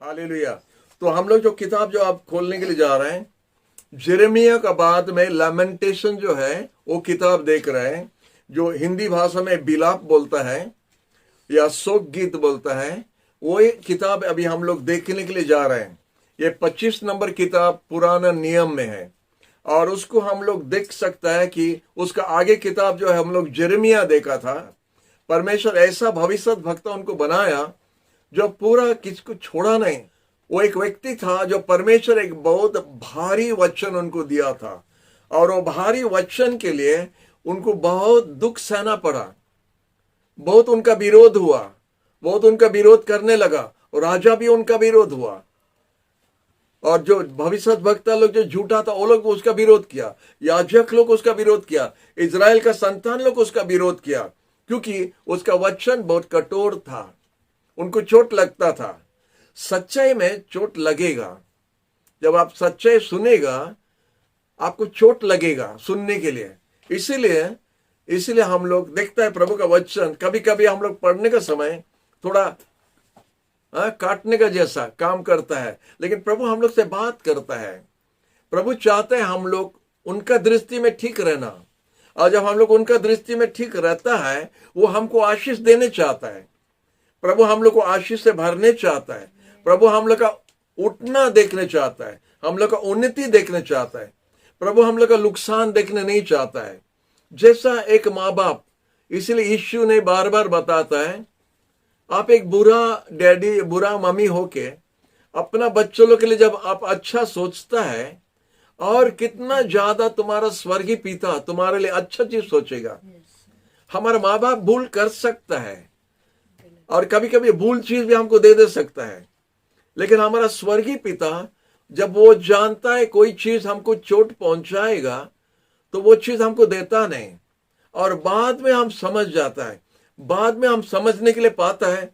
Hallelujah. तो हम लोग जो किताब जो आप खोलने के लिए जा रहे हैं, यिर्मयाह का बाद में लैमेंटेशन जो है वो किताब देख रहे हैं, जो हिंदी भाषा में बिलाप बोलता है या शोक गीत बोलता है। वो एक किताब अभी हम लोग देखने के लिए जा रहे हैं। ये 25 नंबर किताब पुराना नियम में है, और उसको हम लोग देख सकता है कि उसका आगे किताब जो है हम लोग यिर्मयाह देखा था। परमेश्वर ऐसा भविष्य वक्ता उनको बनाया जो पूरा किसको छोड़ा नहीं। वो एक व्यक्ति था जो परमेश्वर एक बहुत भारी वचन उनको दिया था, और वो भारी वचन के लिए उनको बहुत दुख सहना पड़ा, बहुत उनका विरोध हुआ, बहुत उनका विरोध करने लगा, और राजा भी उनका विरोध हुआ, और जो भविष्य वक्ता लोग जो झूठा था वो लोग उसका विरोध किया, याजक लोग उसका विरोध किया, इजराइल का संतान लोग उसका विरोध किया, क्योंकि उसका वचन बहुत कठोर था। उनको चोट लगता था। सच्चाई में चोट लगेगा। जब आप सच्चाई सुनेगा आपको चोट लगेगा सुनने के लिए। इसीलिए हम लोग देखता है प्रभु का वचन कभी कभी हम लोग पढ़ने का समय थोड़ा काटने का जैसा काम करता है, लेकिन प्रभु हम लोग से बात करता है। प्रभु चाहते हैं हम लोग उनका दृष्टि में ठीक रहना, और जब हम लोग उनका दृष्टि में ठीक रहता है वो हमको आशीष देने चाहता है। प्रभु हम लोग को आशीष से भरने चाहता है। प्रभु हम लोग का उठना देखने चाहता है, हम लोग का उन्नति देखने चाहता है। प्रभु हम लोग का नुकसान देखने नहीं चाहता है। जैसा एक माँ बाप, इसलिए यीशु ने बार बार बताता है, आप एक बुरा डैडी बुरा मम्मी होके अपना बच्चों लोग के लिए जब आप अच्छा सोचता है, और कितना ज्यादा तुम्हारा स्वर्गीय पिता तुम्हारे लिए अच्छा चीज सोचेगा। हमारा माँ बाप भूल कर सकता है, और कभी कभी भूल चीज भी हमको दे सकता है, लेकिन हमारा स्वर्गीय पिता जब वो जानता है कोई चीज हमको चोट पहुंचाएगा तो वो चीज हमको देता नहीं, और बाद में हम समझ जाता है, बाद में हम समझने के लिए पाता है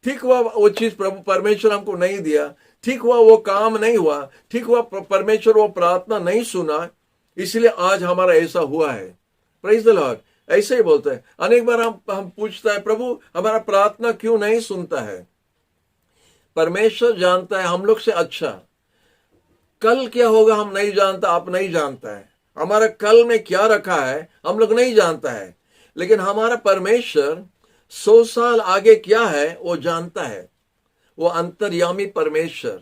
ठीक हुआ वो चीज प्रभु परमेश्वर हमको नहीं दिया, ठीक हुआ वो काम नहीं हुआ, ठीक हुआ परमेश्वर वो प्रार्थना नहीं सुना, इसलिए आज हमारा ऐसा हुआ है। Praise the Lord. ऐसे ही बोलते हैं अनेक बार हम पूछता है प्रभु हमारा प्रार्थना क्यों नहीं सुनता है। परमेश्वर जानता है हम लोग से अच्छा। कल क्या होगा हम नहीं जानता, आप नहीं जानता है। हमारा कल में क्या रखा है हम लोग नहीं जानता है, लेकिन हमारा परमेश्वर 100 साल आगे क्या है वो जानता है। वो अंतर्यामी परमेश्वर,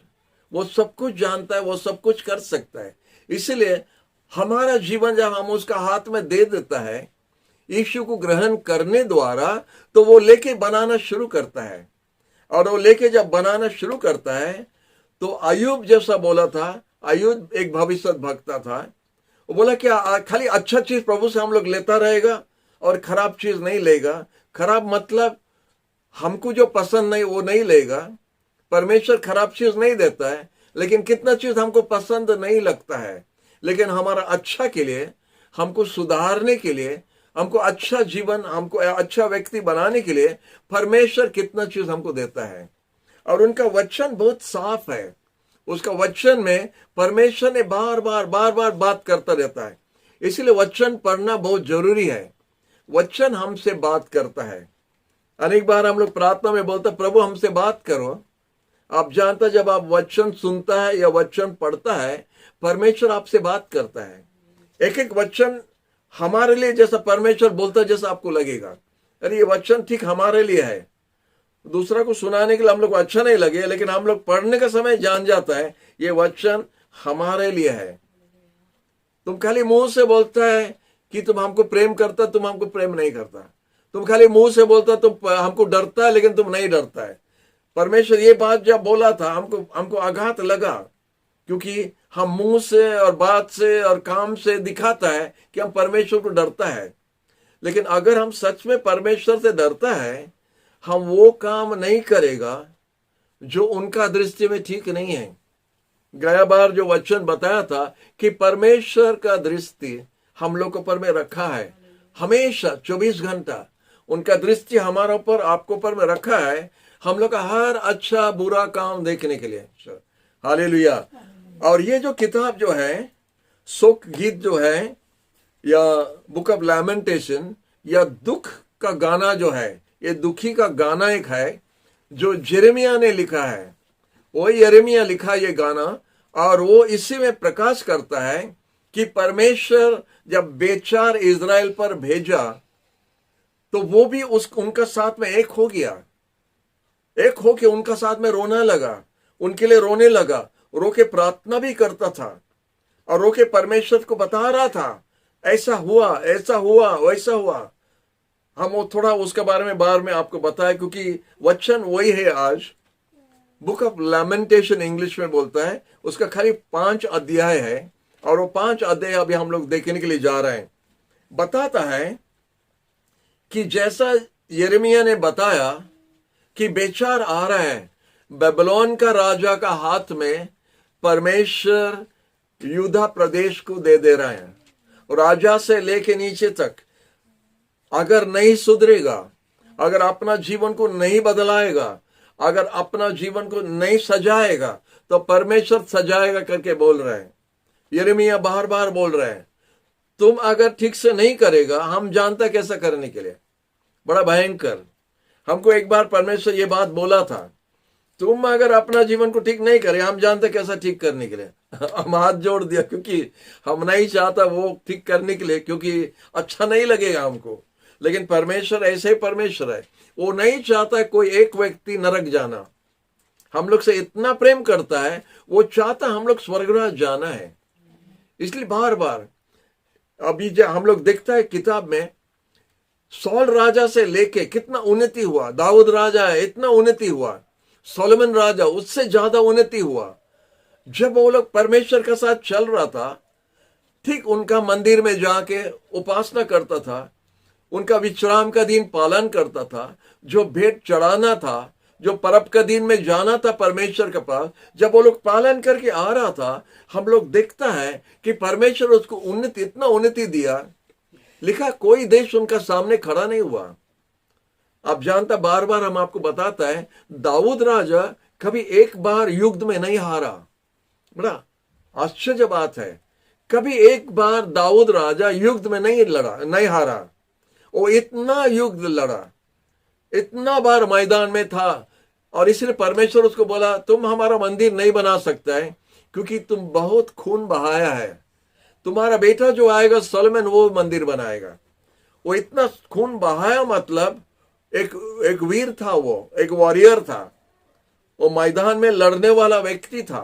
वो सब कुछ जानता है, वो सब कुछ कर सकता है। इसलिए हमारा जीवन जब हम उसका हाथ में दे देता है यीशु को ग्रहण करने द्वारा, तो वो लेके बनाना शुरू करता है, और वो लेके जब बनाना शुरू करता है तो अय्यूब जैसा बोला था, अय्यूब एक भविष्य वक्ता था, वो बोला क्या खाली अच्छा चीज प्रभु से हम लोग लेता रहेगा और खराब चीज नहीं लेगा। खराब मतलब हमको जो पसंद नहीं वो नहीं लेगा। परमेश्वर खराब चीज नहीं देता है, लेकिन कितना चीज हमको पसंद नहीं लगता है, लेकिन हमारा अच्छा के लिए, हमको सुधारने के लिए, हमको अच्छा जीवन, हमको अच्छा व्यक्ति बनाने के लिए परमेश्वर कितना चीज हमको देता है। और उनका वचन बहुत साफ है। उसका वचन में परमेश्वर ने बार बार बात करता रहता है। इसलिए वचन पढ़ना बहुत जरूरी है। वचन हमसे बात करता है। अनेक बार हम लोग प्रार्थना में बोलते प्रभु हमसे बात करो। आप जानता जब आप वचन सुनता है या वचन पढ़ता है, परमेश्वर आपसे बात करता है। एक एक वचन हमारे लिए जैसा परमेश्वर बोलता है, जैसा आपको लगेगा अरे ये वचन ठीक हमारे लिए है। दूसरा को सुनाने के लिए हम लोग को अच्छा नहीं लगे, लेकिन हम लोग पढ़ने का समय जान जाता है ये वचन हमारे लिए है। तुम खाली मुंह से बोलता है कि तुम हमको प्रेम करता, तुम हमको प्रेम नहीं करता। तुम खाली मुंह से बोलता तुम हमको डरता है, लेकिन तुम नहीं डरता है। परमेश्वर ये बात जब बोला था हमको आघात लगा, क्योंकि हम मुंह से और बात से और काम से दिखाता है कि हम परमेश्वर को डरता है, लेकिन अगर हम सच में परमेश्वर से डरता है, हम वो काम नहीं करेगा जो उनका दृष्टि में ठीक नहीं है। गया बार जो वचन बताया था कि परमेश्वर का दृष्टि हम लोग ऊपर में रखा है, हमेशा 24 घंटा उनका दृष्टि हमारे ऊपर, आपको ऊपर में रखा है, हम लोग का हर अच्छा बुरा काम देखने के लिए। हालेलुया। और ये जो किताब जो है, शोक गीत जो है, या बुक ऑफ लैमेंटेशन, या दुख का गाना जो है, ये दुखी का गाना एक है जो यिर्मयाह ने लिखा है। वो यिर्मयाह लिखा ये गाना, और वो इसी में प्रकाश करता है कि परमेश्वर जब बेचार इज़राइल पर भेजा तो वो भी उनका साथ में एक हो गया, एक होके उनका साथ में रोना लगा, उनके लिए रोने लगा, रो के प्रार्थना भी करता था और रो के परमेश्वर को बता रहा था ऐसा हुआ, ऐसा हुआ, वैसा हुआ। हम वो थोड़ा उसके बारे में बाद में आपको बताया, क्योंकि वचन वही है। आज बुक ऑफ लैमेंटेशन इंग्लिश में बोलता है, उसका खाली 5 अध्याय है और वो 5 अध्याय अभी हम लोग देखने के लिए जा रहे हैं। बताता है कि जैसा यिर्मयाह ने बताया कि बेचार आ रहा है, बेबीलोन का राजा का हाथ में परमेश्वर यहूदा प्रदेश को दे रहा है, राजा से लेके नीचे तक। अगर नहीं सुधरेगा, अगर अपना जीवन को नहीं बदलाएगा, अगर अपना जीवन को नहीं सजाएगा, तो परमेश्वर सजाएगा करके बोल रहे हैं। यिर्मयाह बार बार बोल रहे हैं, तुम अगर ठीक से नहीं करेगा, हम जानता कैसा करने के लिए, बड़ा भयंकर। हमको एक बार परमेश्वर ये बात बोला था, तुम अगर अपना जीवन को ठीक नहीं करे, हम जानते कैसा ठीक करने के लिए। हम हाथ जोड़ दिया, क्योंकि हम नहीं चाहता वो ठीक करने के लिए, क्योंकि अच्छा नहीं लगेगा हमको। लेकिन परमेश्वर ऐसे ही परमेश्वर है, वो नहीं चाहता कोई एक व्यक्ति नरक जाना। हम लोग से इतना प्रेम करता है, वो चाहता हम लोग स्वर्गराज जाना है। इसलिए बार बार अभी जो हम लोग देखता है किताब में, सौल राजा से लेके कितना उन्नति हुआ, दाऊद राजा है इतना उन्नति हुआ, सोलोमन राजा उससे ज्यादा उन्नति हुआ। जब वो लोग परमेश्वर के साथ चल रहा था, ठीक उनका मंदिर में जाके उपासना करता था, उनका विश्राम का दिन पालन करता था, जो भेंट चढ़ाना था, जो परब का दिन में जाना था परमेश्वर के पास, जब वो लोग पालन करके आ रहा था, हम लोग देखता है कि परमेश्वर उसको उन्नति, इतना उन्नति दिया। लिखा कोई देश उनका सामने खड़ा नहीं हुआ। आप जानता, बार बार हम आपको बताता है, दाऊद राजा कभी एक बार युद्ध में नहीं हारा। बड़ा आश्चर्य बात है, कभी एक बार दाऊद राजा युद्ध में नहीं लड़ा, नहीं हारा। वो इतना युद्ध लड़ा, इतना बार मैदान में था, और इसलिए परमेश्वर उसको बोला, तुम हमारा मंदिर नहीं बना सकता है, क्योंकि तुम बहुत खून बहाया है। तुम्हारा बेटा जो आएगा सोलोमन, वो मंदिर बनाएगा। वो इतना खून बहाया, मतलब एक वीर था, वो एक वॉरियर था, वो मैदान में लड़ने वाला व्यक्ति था,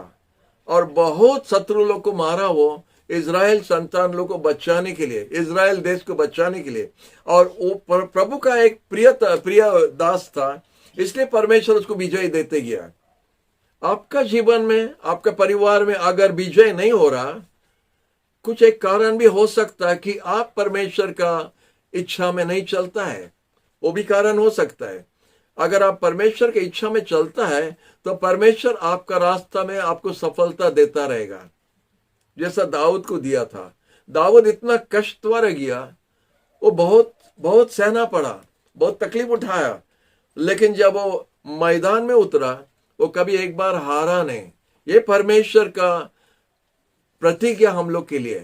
और बहुत शत्रु लोग को मारा वो, इज़राइल संतान लोग को बचाने के लिए, इज़राइल देश को बचाने के लिए। और वो प्रभु का एक प्रिय दास था, इसलिए परमेश्वर उसको विजय देते गया। आपका जीवन में, आपका परिवार में अगर विजय नहीं हो रहा, कुछ एक कारण भी हो सकता है कि आप परमेश्वर का इच्छा में नहीं चलता है, वो भी कारण हो सकता है। अगर आप परमेश्वर की इच्छा में चलता है, तो परमेश्वर आपका रास्ता में आपको सफलता देता रहेगा, जैसा दाऊद को दिया था। दाऊद इतना कष्टवर गया, वो बहुत सहना पड़ा, बहुत तकलीफ उठाया, लेकिन जब वो मैदान में उतरा, वो कभी एक बार हारा नहीं। ये परमेश्वर का प्रतिज्ञा हम लोग के लिए।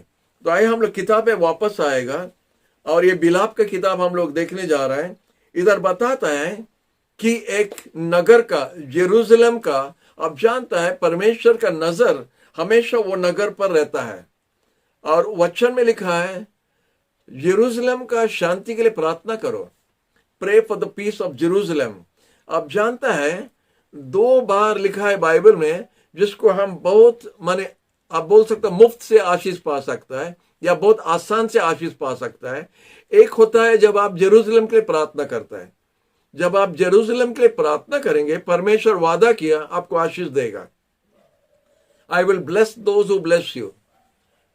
तो आइए हम लोग किताब में वापस आएगा, और ये बिलाप का किताब हम लोग देखने जा रहे हैं। इधर बताता है कि एक नगर का, यरूशलेम का, आप जानता है परमेश्वर का नजर हमेशा वो नगर पर रहता है। और वचन में लिखा है, यरूशलेम का शांति के लिए प्रार्थना करो, pray for the peace of Jerusalem. आप जानता है 2 बार लिखा है बाइबल में, जिसको हम बहुत, माने आप बोल सकते मुफ्त से आशीष पा सकता है, या बहुत आसान से आशीष पा सकता है। एक होता है जब आप जेरूशलेम के लिए प्रार्थना करता है। जब आप जेरूशलेम के लिए प्रार्थना करेंगे, परमेश्वर वादा किया आपको आशीष देगा। I will bless those who bless you.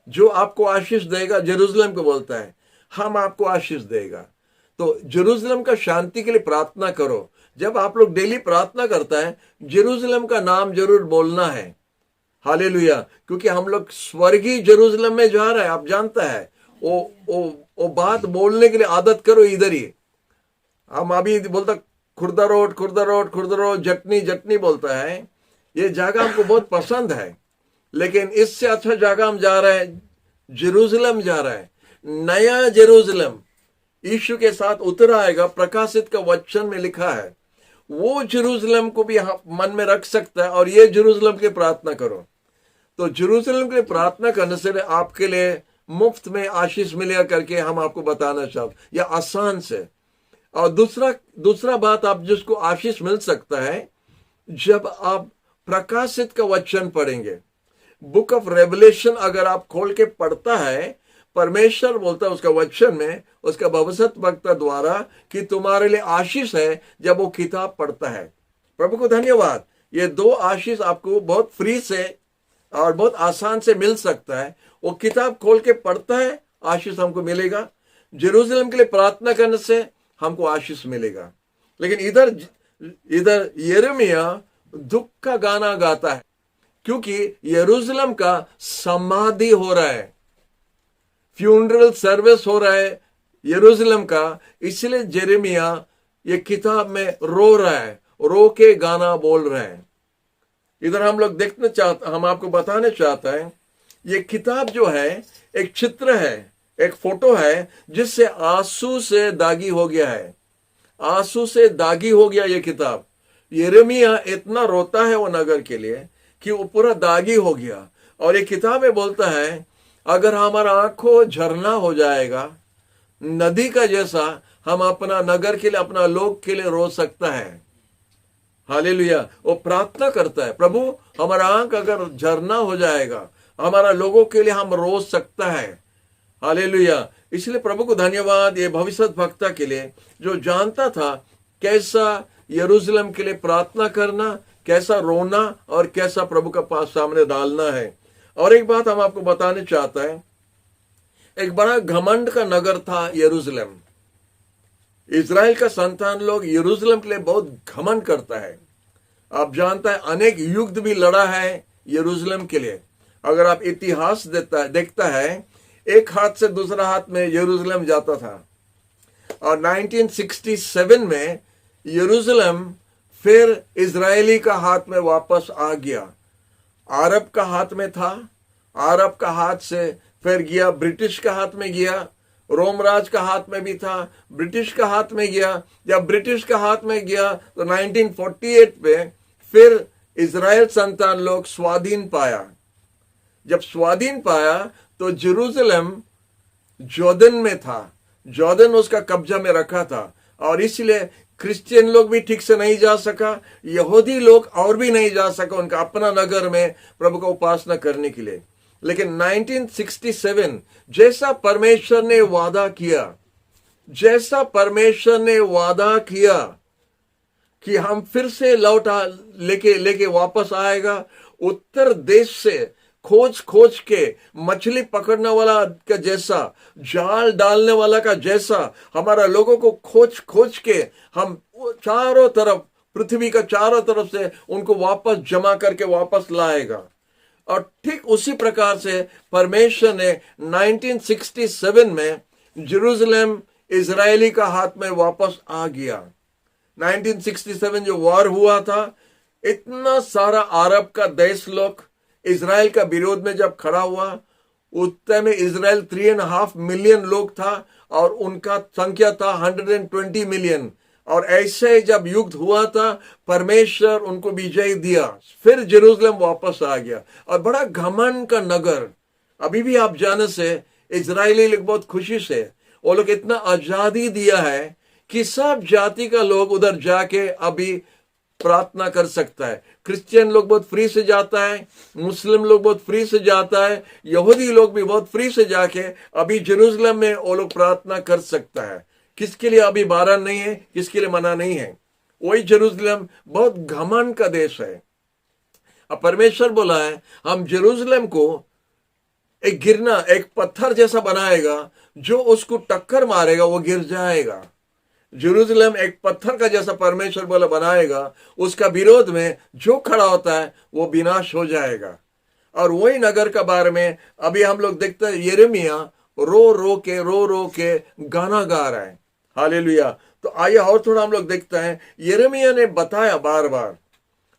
जो आपको आशीष देगा, जेरूशलेम को बोलता है, हम आपको आशीष देगा। तो जेरूशलेम का शांति के लिए प्रार्थना करो। जब आप लोग डेली प्रार्थना करता है, जेरूशलेम का नाम जरूर बोलना है। हालेलुया, क्योंकि हम लोग स्वर्गीय जेरूशलेम में जा रहे हैं। आप जानता है, वो बात बोलने के लिए आदत करो इधर ही। हम अभी बोलता Khurda road, Khurda road, Khurda road, Jatni Jatni बोलता है। ये जगह हमको बहुत पसंद है, लेकिन इससे अच्छा जगह हम जा रहे हैं, जेरूशलेम जा रहे हैं। नया जेरूशलेम यीशु के साथ उतर आएगा। प्रकाशित का वचन में लिखा है, वो जेरूशलेम को भी मन में रख सकता है और ये जेरूशलेम के प्रार्थना करो। तो जेरूशलेम के लिए प्रार्थना करने से आपके लिए मुफ्त में आशीष मिलेगा करके हम आपको बताना चाहते, या आसान से। और दूसरा बात, आप जिसको आशीष मिल सकता है जब आप प्रकाशित का वचन पढ़ेंगे। बुक ऑफ रेवलेशन अगर आप खोल के पढ़ता है, परमेश्वर बोलता है उसका वचन में, उसका भविष्यद्वक्ता द्वारा, कि तुम्हारे लिए आशीष है जब वो किताब पढ़ता है। प्रभु को धन्यवाद। ये दो आशीष आपको बहुत फ्री से और बहुत आसान से मिल सकता है। वो किताब खोल के पढ़ता है, आशीष हमको मिलेगा। जेरूशलेम के लिए प्रार्थना करने से हमको आशीष मिलेगा। लेकिन इधर यिर्मयाह दुख का गाना गाता है, क्योंकि यरूशलेम का समाधि हो रहा है, फ्यूनरल सर्विस हो रहा है यरूशलेम का। इसलिए यिर्मयाह ये किताब में रो रहा है, रो के गाना बोल रहा है। इधर हम आपको बताने चाहता है, ये किताब जो है एक चित्र है, एक फोटो है जिससे आंसू से दागी हो गया है। आंसू से दागी हो गया ये किताब। यिर्मयाह इतना रोता है वो नगर के लिए कि वो पूरा दागी हो गया। और ये किताब में बोलता है, अगर हमारा आंखों झरना हो जाएगा नदी का जैसा, हम अपना नगर के लिए, अपना लोग के लिए रो सकता है। हालेलुया। वो प्रार्थना करता है, प्रभु हमारा आंख अगर झरना हो जाएगा, हमारा लोगों के लिए हम रो सकता है। हालेलुया। इसलिए प्रभु को धन्यवाद ये भविष्यद्वक्ता के लिए, जो जानता था कैसा यरूशलेम के लिए प्रार्थना करना, कैसा रोना और कैसा प्रभु का पास सामने डालना है। और एक बात हम आपको बताने चाहता है, एक बड़ा घमंड का नगर था यरूशलेम। इजराइल का संतान लोग यरूशलेम के लिए बहुत घमंड करता है। आप जानता है अनेक युद्ध भी लड़ा है यरूशलेम के लिए। अगर आप इतिहास देखता है, एक हाथ से दूसरा हाथ में यरूशलेम जाता था। और 1967 में यरूशलेम फिर इजरायली का हाथ में वापस आ गया। अरब का हाथ में था, अरब का हाथ से फिर गया ब्रिटिश का हाथ में गया, रोम राज का हाथ में भी था, ब्रिटिश का हाथ में गया। जब ब्रिटिश का हाथ में गया तो 1948 में फिर इजराइल संतान लोग स्वाधीन पाया। जब स्वाधीन पाया तो जेरूशलेम जॉर्डन में था, जॉर्डन उसका कब्जा में रखा था। और इसलिए क्रिश्चियन लोग भी ठीक से नहीं जा सका, यहूदी लोग और भी नहीं जा सका उनका अपना नगर में प्रभु का उपासना करने के लिए। लेकिन 1967 जैसा परमेश्वर ने वादा किया, जैसा परमेश्वर ने वादा किया कि हम फिर से लौटा लेके वापस आएगा, उत्तर देश से खोज के मछली पकड़ने वाला का जैसा, जाल डालने वाला का जैसा, हमारा लोगों को खोज के हम चारों तरफ, पृथ्वी का चारों तरफ से उनको वापस जमा करके वापस लाएगा। और ठीक उसी प्रकार से परमेश्वर ने 1967 में जेरूशलेम इजरायली का हाथ में वापस आ गया। 1967 जो वॉर हुआ था, इतना सारा अरब का देश लोग इजराइल का विरोध में जब खड़ा हुआ, उस टाइम में इजराइल 3.5 मिलियन लोग था और उनका संख्या था 120 मिलियन। और ऐसे जब युद्ध हुआ था, परमेश्वर उनको विजय दिया, फिर जेरूशलेम वापस आ गया। और बड़ा घमंड का नगर, अभी भी आप जाने से इजरायली लोग बहुत खुशी से, वो लोग इतना आजादी दिया है कि सब जाति का लोग उधर जाके अभी प्रार्थना कर सकता है। क्रिश्चियन लोग बहुत फ्री से जाता है, मुस्लिम लोग बहुत फ्री से जाता है, यहूदी लोग भी बहुत फ्री से जाके अभी जेरूशलेम में वो लोग प्रार्थना कर सकता है। किसके लिए अभी बारन नहीं है, किसके लिए मना नहीं है। वही जेरूशलेम बहुत घमंड का देश है। अब परमेश्वर बोला है, हम जेरूशलेम को एक पत्थर जैसा बनाएगा, जो उसको टक्कर मारेगा वो गिर जाएगा। जेरूशलेम एक पत्थर का जैसा परमेश्वर बोला बनाएगा, उसका विरोध में जो खड़ा होता है वो विनाश हो जाएगा। और वही नगर का बारे में अभी हम लोग देखते हैं, यिर्मयाह रो रो के गाना गा रहा है। हालेलुया। तो आइए और थोड़ा हम लोग देखते हैं, यिर्मयाह ने बताया बार बार।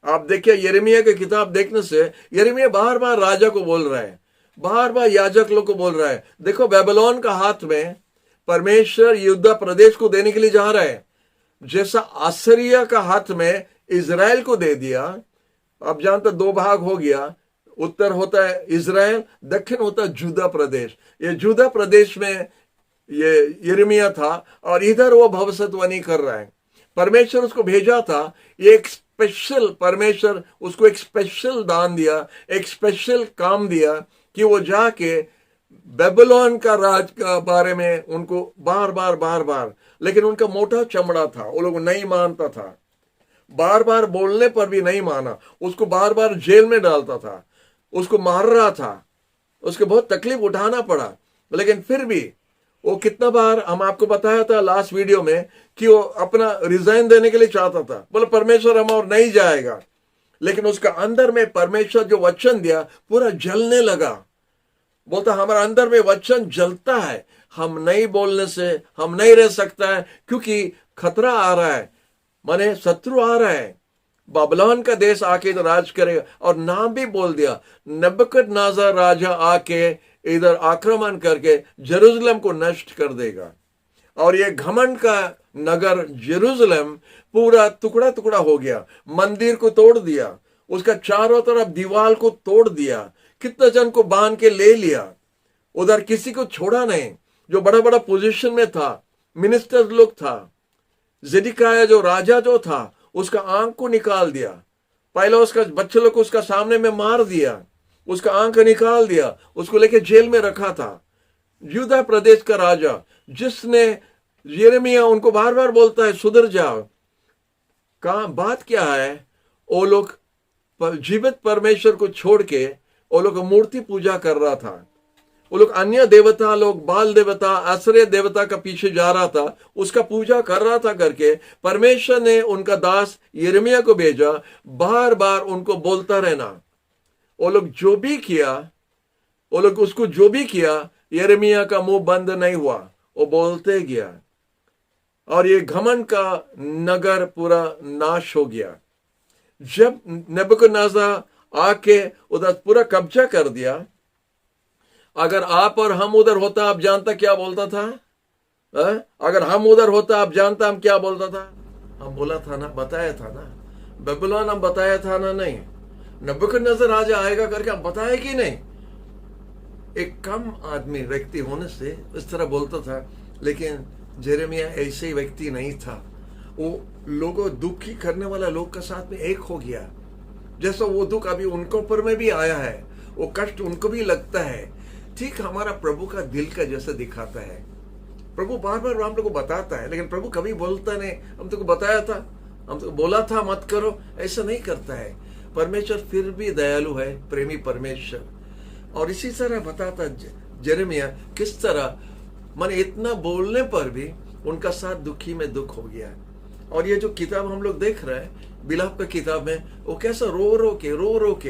आप देखिए यिर्मयाह की किताब देखने से यिर्मयाह बार बार राजा को बोल रहा है, बार बार याजक लोग को बोल रहा है, देखो बेबीलोन का हाथ में परमेश्वर यहूदा प्रदेश को देने के लिए जा रहा है। जैसा आसरिया का हाथ में इजराइल को दे दिया। आप जानते 2 भाग हो गया, उत्तर होता है इजराइल, दक्षिण होता है जूदा प्रदेश। ये जूदा प्रदेश में ये यिर्मयाह था और इधर वो भविष्यवाणी कर रहा है। परमेश्वर उसको भेजा था, ये एक स्पेशल, परमेश्वर उसको एक स्पेशल दान दिया, एक स्पेशल काम दिया कि वो जाके बेबीलोन का राज का बारे में उनको बार बार, लेकिन उनका मोटा चमड़ा था, वो लोग नहीं मानता था, बार बार बोलने पर भी नहीं माना, उसको बार बार जेल में डालता था, उसको मार रहा था, उसको बहुत तकलीफ उठाना पड़ा। लेकिन फिर भी वो कितना बार, हम आपको बताया था लास्ट वीडियो में कि वो अपना रिजाइन देने के लिए चाहता था, बोले परमेश्वर हम और नहीं जाएगा। लेकिन उसका अंदर में परमेश्वर जो वचन दिया पूरा जलने लगा। बोलता हमारा अंदर में वचन जलता है, हम नहीं बोलने से हम नहीं रह सकता है, क्योंकि खतरा आ रहा है, माने शत्रु आ रहा है, बाबिलोन का देश आके इधर राज करेगा। और नाम भी बोल दिया, नबूकदनेस्सर राजा आके इधर आक्रमण करके जेरूशलेम को नष्ट कर देगा। और ये घमंड का नगर जेरूशलेम पूरा टुकड़ा टुकड़ा हो गया, मंदिर को तोड़ दिया, उसका चारों तरफ दीवार को तोड़ दिया, कितना जन को बांध के ले लिया, उधर किसी को छोड़ा नहीं। जो बड़ा बड़ा पोजीशन में था, मिनिस्टर लोग था, ज़ेदेकिय्याह जो राजा जो था, उसका आंख को निकाल दिया, पहले उसका बच्चे लोग को उसका सामने में मार दिया, उसका आंख निकाल दिया, उसको लेके जेल में रखा था। यहूदा प्रदेश का राजा, जिसने यिर्मयाह उनको बार बार बोलता है सुधर जाओ, कहा बात क्या है, वो लोग जीवित परमेश्वर को छोड़ के वो लोग मूर्ति पूजा कर रहा था, वो लोग अन्य देवता लोग, बाल देवता, आश्रय देवता का पीछे जा रहा था, उसका पूजा कर रहा था करके परमेश्वर ने उनका दास यिर्मयाह को भेजा, बार बार उनको बोलता रहना। वो लोग जो भी किया, वो लोग उसको जो भी किया, यिर्मयाह का मुंह बंद नहीं हुआ, वो बोलते गया। और ये घमंड का नगर पूरा नाश हो गया। जब नबूकदनेस्सर आके उधर पूरा कब्जा कर दिया, अगर आप और हम उधर होता, आप जानता क्या बोलता था? अगर हम उधर होता, आप जानता हम क्या बोलता था? हम बोला था ना, बताया था ना, बेबीलोन हम बताया था ना, नहीं नबूकदनेस्सर राजा आएगा करके हम बताया कि नहीं? एक कम आदमी व्यक्ति होने से इस तरह बोलता था, लेकिन यिर्मयाह ऐसे व्यक्ति नहीं था। वो लोगों दुखी करने वाला लोग के साथ में एक हो गया। जैसा वो दुख अभी उनको ऊपर में भी आया है, वो कष्ट उनको भी लगता है, ठीक हमारा प्रभु का दिल का जैसा दिखाता है। प्रभु बार बार हम लोग को बताता है, लेकिन प्रभु कभी बोलता नहीं हम तुमको बताया था, हम तो बोला था मत करो, ऐसा नहीं करता है। परमेश्वर फिर भी दयालु है, प्रेमी परमेश्वर। और इसी तरह बताता यिर्मयाह किस तरह माने इतना बोलने पर भी उनका साथ दुखी में दुख हो गया। और ये जो किताब हम लोग देख रहे हैं, बिलाप का किताब में, वो कैसा रो रो के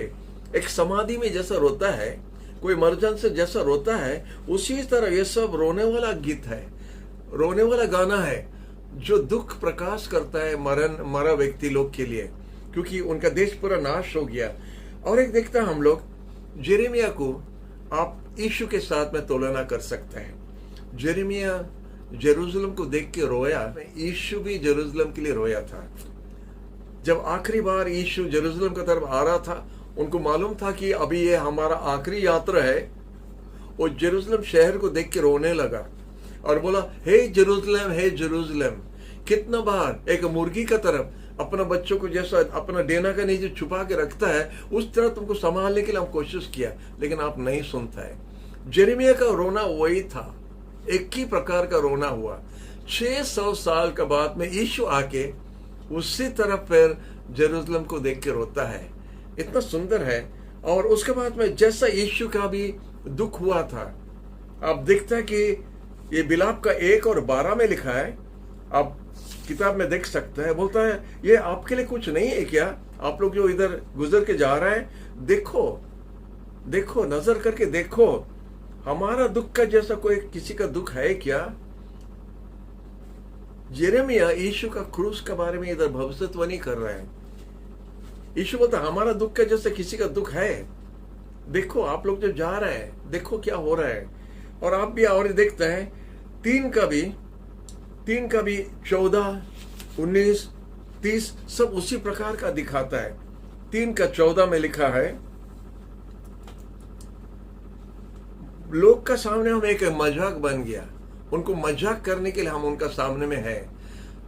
एक समाधि में जैसा रोता है, कोई मरजन से जैसा रोता है, उसी तरह ये सब रोने वाला गीत है, रोने वाला गाना है, जो दुख प्रकाश करता है मरा व्यक्ति लोग के लिए, क्योंकि उनका देश पूरा नाश हो गया। और एक देखता हम लोग यिर्मयाह को आप यीशु के साथ में तुलना कर सकते हैं। यिर्मयाह जेरूशलेम को देख के रोया, यीशु भी जेरूशलेम के लिए रोया था। जब आखिरी बार यीशु जेरूशलेम की तरफ आ रहा था, उनको मालूम था कि अभी ये हमारा आखिरी यात्रा है। वो जेरूशलेम शहर को देख के रोने लगा और बोला, हे जेरूशलेम, कितना बार एक मुर्गी का तरफ अपना बच्चों को जैसा अपना डेना का नीचे छुपा के रखता है, उस तरह तुमको संभालने के लिए हम कोशिश किया, लेकिन आप नहीं सुनता है। यिर्मयाह का रोना वही था, एक ही प्रकार का रोना हुआ। 600 साल के बाद में यीशु आके उसी तरह फिर जेरूशलेम को देख के रोता है, इतना सुंदर है। और उसके बाद में जैसा यीशु का भी दुख हुआ था, आप देखता है कि ये बिलाप का 1 और 12 में लिखा है, आप किताब में देख सकते हैं। बोलता है ये आपके लिए कुछ नहीं है क्या? आप लोग जो इधर गुजर के जा रहे हैं, देखो नजर करके देखो, हमारा दुख का जैसा कोई किसी का दुख है क्या? यिर्मयाह यीशु का क्रूस के बारे में इधर भविष्यवाणी कर रहे हैं। यीशु बोलता हमारा दुख का जैसा किसी का दुख है, देखो आप लोग जो जा रहे हैं, देखो क्या हो रहा है। और आप भी और देखते हैं 3 का भी 14 19, 30 सब उसी प्रकार का दिखाता है। 3:14 में लिखा है, लोग का सामने हम एक मजाक बन गया, उनको मजाक करने के लिए हम उनका सामने में है।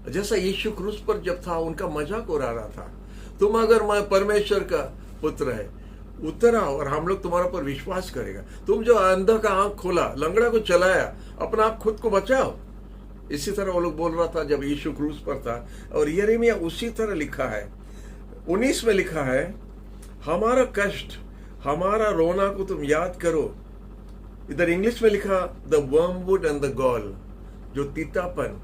जैसा यीशु क्रूस पर जब था उनका मजाक उड़ा रहा था, तुम अगर मैं परमेश्वर का पुत्र है उतर आओ और हम लोग तुम्हारा पर विश्वास करेगा। तुम जो अंधा का आंख खोला, लंगड़ा को चलाया, अपना आप खुद को बचाओ। इसी तरह वो लोग बोल रहा था जब यीशु क्रूस पर था। और यिर्मयाह उसी तरह लिखा है। 19 में लिखा है, हमारा कष्ट, हमारा रोना को तुम याद करो। इधर इंग्लिश में लिखा the wormwood and the gall, जो तीतापन,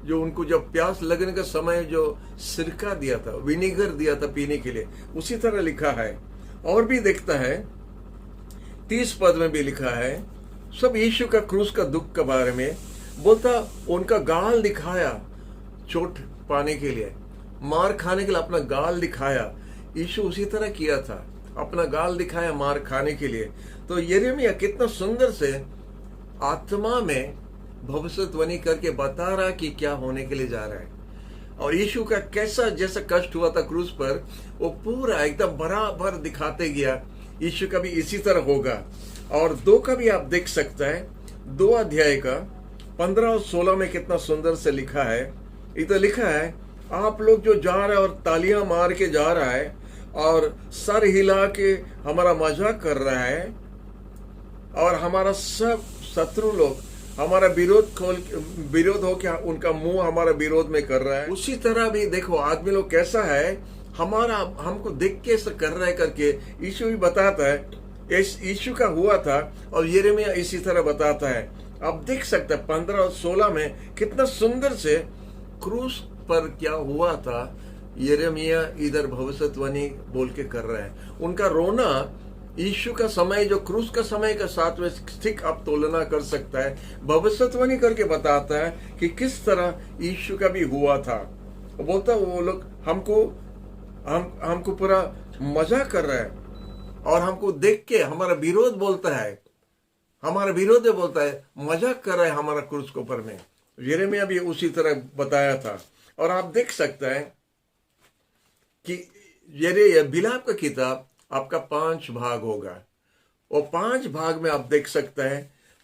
जो उनको जब प्यास लगने का समय जो सिरका दिया था, विनेगर दिया था पीने के लिए, उसी तरह लिखा है। और भी देखता है 30 पद में भी लिखा है, सब यीशु का क्रूस का दुख के बारे में बोलता। उनका गाल दिखाया चोट पाने के लिए, मार खाने के लिए अपना गाल दिखाया। यीशु उसी तरह किया था, अपना गाल दिखाया मार खाने के लिए। तो यिर्मयाह कितना सुंदर से आत्मा में भविष्यवाणी करके बता रहा कि क्या होने के लिए जा रहा है। और यीशु का कैसा जैसा कष्ट हुआ था क्रूस पर, वो पूरा एकदम बराबर दिखाते गया। यीशु का भी इसी तरह होगा। और 2 का भी आप देख सकते हैं, 2 अध्याय का 15 और 16 में कितना सुंदर से लिखा है। इधर लिखा है, आप लोग जो जा रहे हैं और तालियां मार के जा रहा है और सर हिला के हमारा मजाक कर रहा है, और हमारा सब शत्रु लोग हमारा विरोध हो क्या उनका मुंह हमारा विरोध में कर रहा है। उसी तरह भी देखो आदमी लोग कैसा है, हमारा हमको देख के ऐसा कर रहा है करके यीशु भी बताता है। यीशु का हुआ था और यिर्मयाह इसी तरह बताता है। अब देख सकते हैं 15 और 16 में कितना सुंदर से क्रूस पर क्या हुआ था, यिर्मयाह इधर भविष्यवाणी बोल के कर रहा है। उनका रोना यीशु का समय जो क्रूस का समय के साथ में ठीक आप तुलना कर सकता है, भविष्यवाणी करके बताता है कि किस तरह यीशु का भी हुआ था। बोलता वो लोग हमको पूरा मजा कर रहा है और हमको देख के हमारा विरोध बोलता है, हमारा विरोध बोलता है, मजाक कर रहा है हमारा क्रूस के ऊपर में। यिर्मयाह भी उसी तरह बताया था। और आप देख सकते हैं कि ये बिलाप का किताब आपका 5 भाग होगा। और 5 भाग में आप देख सकते हैं,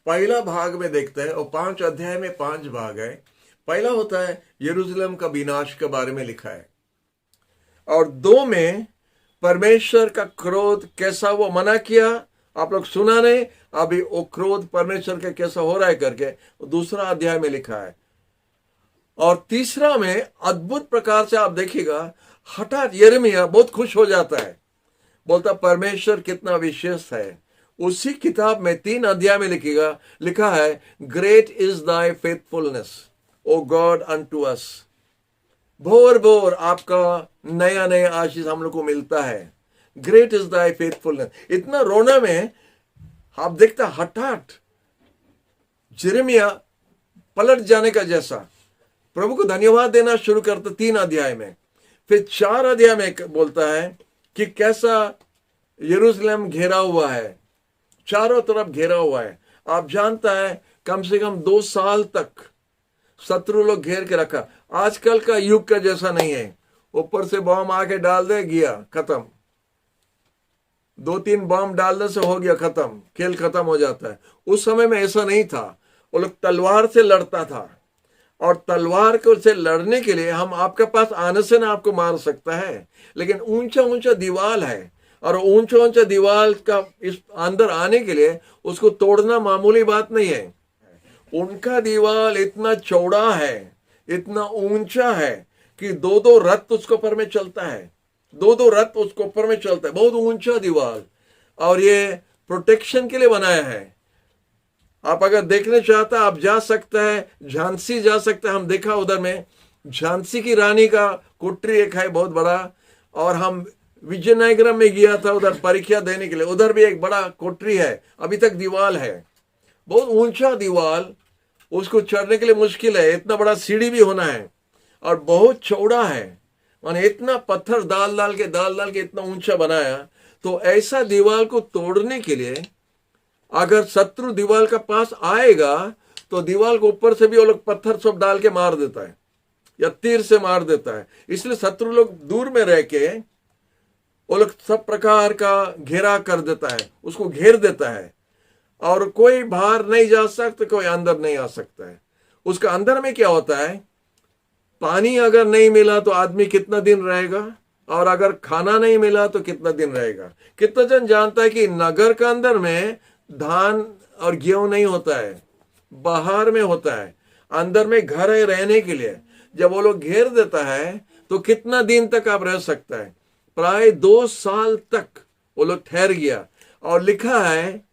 पहला भाग में देखते हैं और 5 अध्याय में 5 भाग है। पहला होता है यरूशलेम का विनाश के बारे में लिखा है, और 2 में परमेश्वर का क्रोध कैसा वो मना किया, आप लोग सुना नहीं अभी वो क्रोध परमेश्वर का कैसा हो रहा है करके दूसरा अध्याय में लिखा है। और तीसरा में अद्भुत प्रकार से आप देखिएगा, हठात यिर्मयाह बहुत खुश हो जाता है, बोलता परमेश्वर कितना विशेष है। उसी किताब में 3 अध्याय में लिखा है, great is thy faithfulness O God unto us. भोर भोर आपका नया नया आशीष हम लोग को मिलता है। Great is thy faithfulness. इतना रोना में आप देखता हठात यिर्मयाह पलट जाने का जैसा प्रभु को धन्यवाद देना शुरू करता 3 अध्याय में। फिर 4 अध्याय में बोलता है कि कैसा यरूशलेम घेरा हुआ है, चारों तरफ घेरा हुआ है। आप जानता है कम से कम 2 साल तक शत्रु लोग घेर के रखा। आजकल का युग का जैसा नहीं है, ऊपर से बम आके डाल दे, गया खत्म। 2-3 बम डालने से हो गया खत्म, खेल खत्म हो जाता है। उस समय में ऐसा नहीं था, वो लोग तलवार से लड़ता था। और तलवार को से लड़ने के लिए हम आपके पास आने से ना आपको मार सकता है, लेकिन ऊंचा ऊंचा दीवार है, और ऊंचा ऊंचा दीवार का इस अंदर आने के लिए उसको तोड़ना मामूली बात नहीं है। उनका दीवार इतना चौड़ा है, इतना ऊंचा है कि 2-2 रथ उसके ऊपर में चलता है, 2-2 रथ उसके ऊपर में चलता है। बहुत ऊंचा दीवार, और ये प्रोटेक्शन के लिए बनाया है। आप अगर देखने चाहते हैं आप जा सकते हैं, झांसी जा सकते हैं। हम देखा उधर में झांसी की रानी का कोठरी एक है बहुत बड़ा, और हम विजयनगरम में गया था उधर परीक्षा देने के लिए, उधर भी एक बड़ा कोठरी है, अभी तक दीवार है, बहुत ऊंचा दीवार। उसको चढ़ने के लिए मुश्किल है, इतना बड़ा सीढ़ी भी होना है, और बहुत चौड़ा है। माने इतना पत्थर डाल डाल के इतना ऊंचा बनाया। तो ऐसा दीवार को तोड़ने के लिए अगर शत्रु दीवार का पास आएगा तो दीवार के ऊपर से भी वो लोग पत्थर सब डाल के मार देता है। या तीर से मार देता है। इसलिए शत्रु लोग दूर में रह के वो लोग सब प्रकार का घेरा कर देता है, उसको घेर देता है, और कोई बाहर नहीं जा सकता, कोई अंदर नहीं आ सकता है। उसका अंदर में क्या होता है, पानी अगर नहीं मिला तो आदमी कितना दिन रहेगा, और अगर खाना नहीं मिला तो कितना दिन रहेगा। कितना जन जानता है कि नगर के अंदर में धान और गेहूं नहीं होता है, बाहर में होता है, अंदर में घर है रहने के लिए। जब वो लोग घेर देता है तो कितना दिन तक आप रह सकता है, प्राय 2 साल तक वो लोग ठहर गया। और लिखा है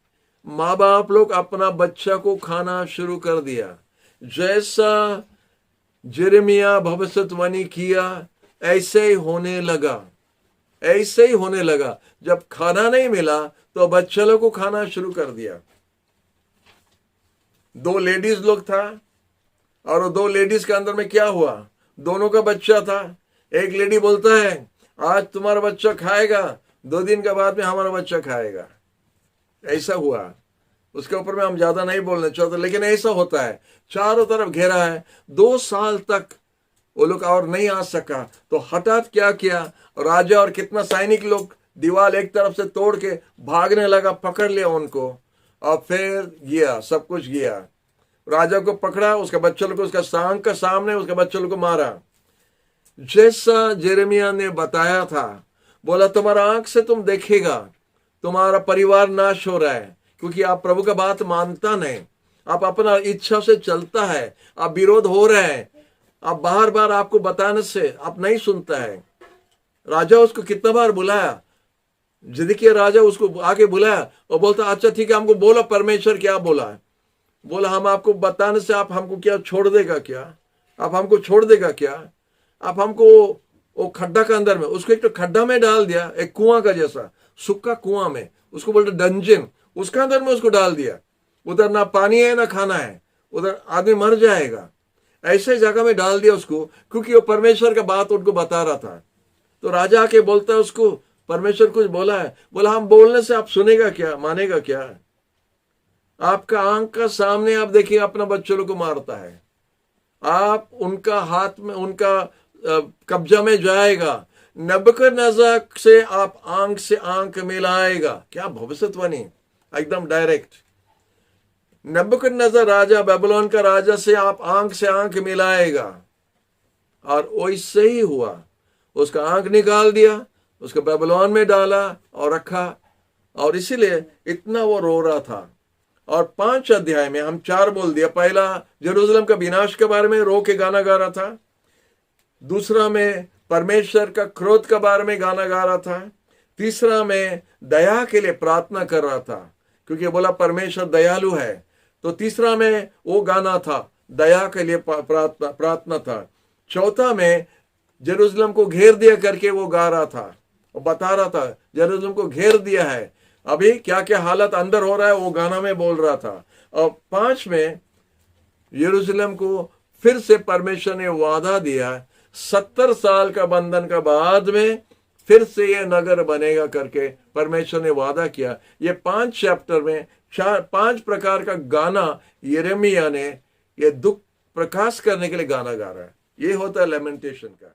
माँ बाप लोग अपना बच्चा को खाना शुरू कर दिया, जैसा यिर्मयाह भविष्यवाणी किया ऐसे ही होने लगा, ऐसे ही होने लगा। जब खाना नहीं मिला तो बच्चे लोग को खाना शुरू कर दिया। 2 लेडीज लोग था, और 2 लेडीज के अंदर में क्या हुआ, दोनों का बच्चा था। एक लेडी बोलता है आज तुम्हारा बच्चा खाएगा, 2 दिन के बाद में हमारा बच्चा खाएगा। ऐसा हुआ। उसके ऊपर में हम ज्यादा नहीं बोलना चाहते, लेकिन ऐसा होता है। चारों तरफ घेरा है, 2 साल तक वो लोग और नहीं आ सका। तो हठात क्या किया, राजा और कितना सैनिक लोग दीवार एक तरफ से तोड़ के भागने लगा, पकड़ लिया उनको, और फिर गया, सब कुछ गया। राजा को पकड़ा, उसके बच्चों को उसका सांग का सामने उसके बच्चों को मारा, जैसा यिर्मयाह ने बताया था। बोला तुम्हारा आंख से तुम देखेगा, तुम्हारा परिवार नाश हो रहा है, क्योंकि आप प्रभु का बात मानता नहीं, आप अपना इच्छा से चलता है, आप विरोध हो रहे हैं, आप बार बार आपको बताने से आप नहीं सुनता है। राजा उसको कितना बार बुलाया, जिदकिया राजा उसको आके बुलाया और बोलता अच्छा ठीक है, हमको बोला परमेश्वर क्या बोला है। बोला हम आपको बताने से आप हमको क्या छोड़ देगा क्या, आप हमको छोड़ देगा क्या, आप हमको वो खड्डा के अंदर में, उसको एक तो खड्डा में डाल दिया, एक कुआं का जैसा सूखा कुआं में, उसको बोलते डंजन, उसके अंदर में उसको डाल दिया। उधर ना पानी है ना खाना है, उधर आदमी मर जाएगा। ऐसे जगह में डाल दिया उसको, क्योंकि वो परमेश्वर का बात उनको बता रहा था। तो राजा आके बोलता है उसको, परमेश्वर कुछ बोला है। बोला हम बोलने से आप सुनेगा क्या, मानेगा क्या। आपका आंख का सामने आप देखिए अपना बच्चों को मारता है, आप उनका हाथ में, उनका कब्जा में जाएगा, नबूकदनेस्सर से आप आंख से आंख मिलाएगा। क्या भविष्यवाणी, एकदम डायरेक्ट। नबूकदनेस्सर राजा, बेबीलोन का राजा से आप आंख से आंख मिलाएगा। और वैसे ही हुआ, उसका आंख निकाल दिया, उसको बेबीलोन में डाला और रखा। और इसीलिए इतना वो रो रहा था। और 5 अध्याय में हम 4 बोल दिया। पहला यरूशलेम का विनाश के बारे में रो के गाना गा रहा था, दूसरा में परमेश्वर का क्रोध के बारे में गाना गा रहा था, तीसरा में दया के लिए प्रार्थना कर रहा था, क्योंकि बोला परमेश्वर दयालु है। तो तीसरा में वो गाना था, दया के लिए प्रार्थना था। चौथा में यरूशलेम को घेर दिया करके वो गा रहा था, वो बता रहा था यरूशलेम को घेर दिया है, अभी क्या क्या हालत अंदर हो रहा है वो गाना में बोल रहा था। और 5 में यरूशलेम को फिर से परमेश्वर ने वादा दिया, 70 साल का बंधन का बाद में फिर से ये नगर बनेगा करके परमेश्वर ने वादा किया। ये 5 चैप्टर में 5 प्रकार का गाना यिर्मयाह ने ये दुख प्रकाश करने के लिए गाना गा रहा है। ये होता है लेमेंटेशन का।